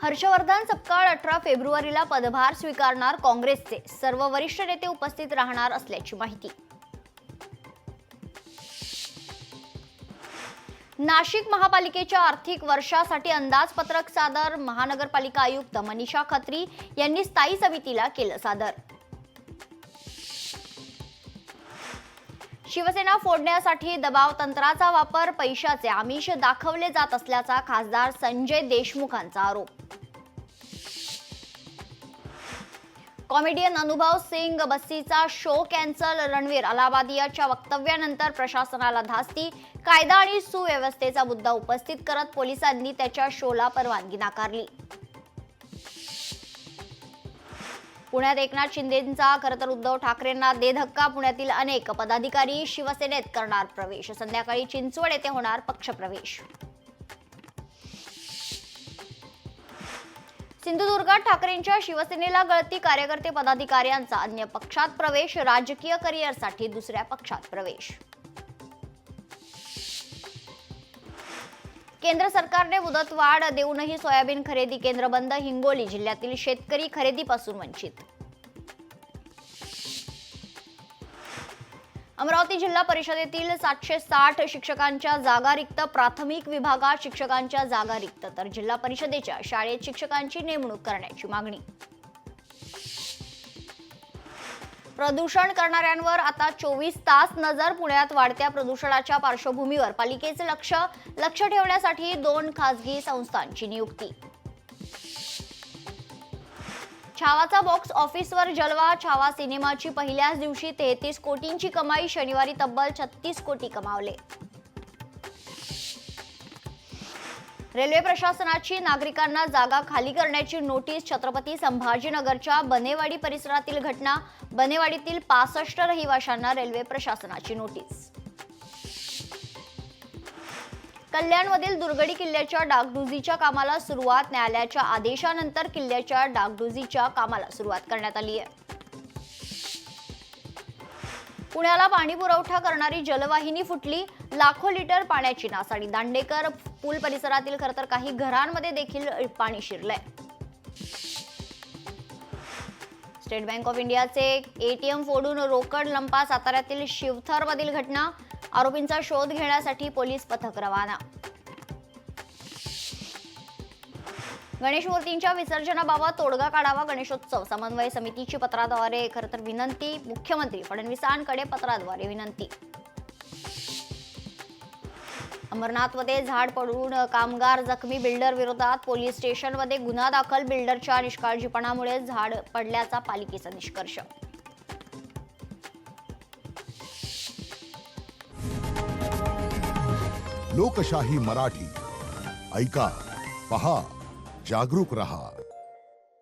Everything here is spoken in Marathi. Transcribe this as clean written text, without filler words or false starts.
हर्षवर्धन सपकाळ 18 फेब्रुवारीला पदभार स्वीकारणार. काँग्रेसचे सर्व वरिष्ठ नेते उपस्थित राहणार असल्याची माहिती. नाशिक महापालिकेच्या आर्थिक वर्षासाठी अंदाजपत्रक सादर. महानगरपालिका आयुक्त मनीषा खत्री यांनी स्थायी समितीला केलं सादर. शिवसेना फोडण्यासाठी दबाव तंत्राचा वापर, पैशाचे आमिष दाखवले जात असल्याचा खासदार संजय देशमुखांचा आरोप. कॉमेडियन अनुभव सिंग बस्सीचा शो कॅन्सल. रणवीर अलाहाबादियाच्या वक्तव्यानंतर प्रशासनाला धास्ती. कायदा आणि सुव्यवस्थेचा मुद्दा उपस्थित करत पोलिसांनी त्याच्या शोला परवानगी नाकारली. पुण्यात एकनाथ शिंदेंचा खरं तर उद्धव ठाकरेंना दे धक्का. पुण्यातील अनेक पदाधिकारी शिवसेनेत करणार प्रवेश. संध्याकाळी चिंचवड येथे होणार पक्षप्रवेश. सिंधुदुर्गात ठाकरेंच्या शिवसेनेला गळती. कार्यकर्ते पदाधिकाऱ्यांचा अन्य पक्षात प्रवेश. राजकीय करिअरसाठी दुसऱ्या पक्षात प्रवेश. केंद्र सरकारने मुदतवाढ देऊनही सोयाबीन खरेदी केंद्र बंद. हिंगोली जिल्ह्यातील शेतकरी खरेदीपासून वंचित. अमरावती जिल्हा परिषदेतील 760 शिक्षकांच्या जागा रिक्त. प्राथमिक विभागात शिक्षकांच्या जागा रिक्त तर जिल्हा परिषदेच्या शाळेत शिक्षकांची नेमणूक करण्याची मागणी. प्रदूषण करणाऱ्यांवर आता 24 तास नजर. पुण्यात वाढत्या प्रदूषणाच्या पार्श्वभूमीवर पालिकेचे लक्ष ठेवण्यासाठी 2 खासगी संस्थांची नियुक्ती. छावाचा बॉक्स ऑफिसवर जलवा. छावा सिनेमाची पहिल्याच दिवशी 33 कोटींची कमाई. शनिवारी तब्बल 36 कोटी कमावले. रेल्वे प्रशासनाची नागरिकांना जागा खाली करण्याची नोटीस. छत्रपती संभाजीनगरच्या बनेवाडी परिसरातील घटना. बनेवाडीतील 65 रहिवाशांना रेल्वे प्रशासनाची नोटीस. कल्याणमधील दुर्गडी किल्ल्याच्या डागडुजीच्या कामाला सुरुवात. न्यायालयाच्या आदेशानंतर किल्ल्याच्या डागडुजीच्या कामाला सुरुवात करण्यात आली आहे. पुण्याला पाणी पुरवठा करणारी जलवाहिनी फुटली. लाखो लिटर पाण्याची नासाडी. दांडेकर पूल परिसरातील खरं तर काही घरांमध्ये देखील पाणी शिरलंय. स्टेट बँक ऑफ इंडियाचे एटीएम फोडून रोकड लंपा. साताऱ्यातील शिवथरमधील घटना. आरोपींचा शोध घेण्यासाठी पोलीस पथक रवाना. गणेश मूर्तींच्या विसर्जनाबाबत तोडगा काढावा. गणेशोत्सव समन्वय समितीची पत्राद्वारे खरं तर विनंती. मुख्यमंत्री फडणवीसांकडे पत्राद्वारे विनंती. अमरनाथमध्ये झाड पडून कामगार जखमी. बिल्डर विरोधात पोलीस स्टेशनमध्ये गुन्हा दाखल. बिल्डरच्या निष्काळजीपणामुळे झाड पडल्याचा पालिकेचा निष्कर्ष. लोकशाही मराठी ऐका, पहा, जागरूक रहा.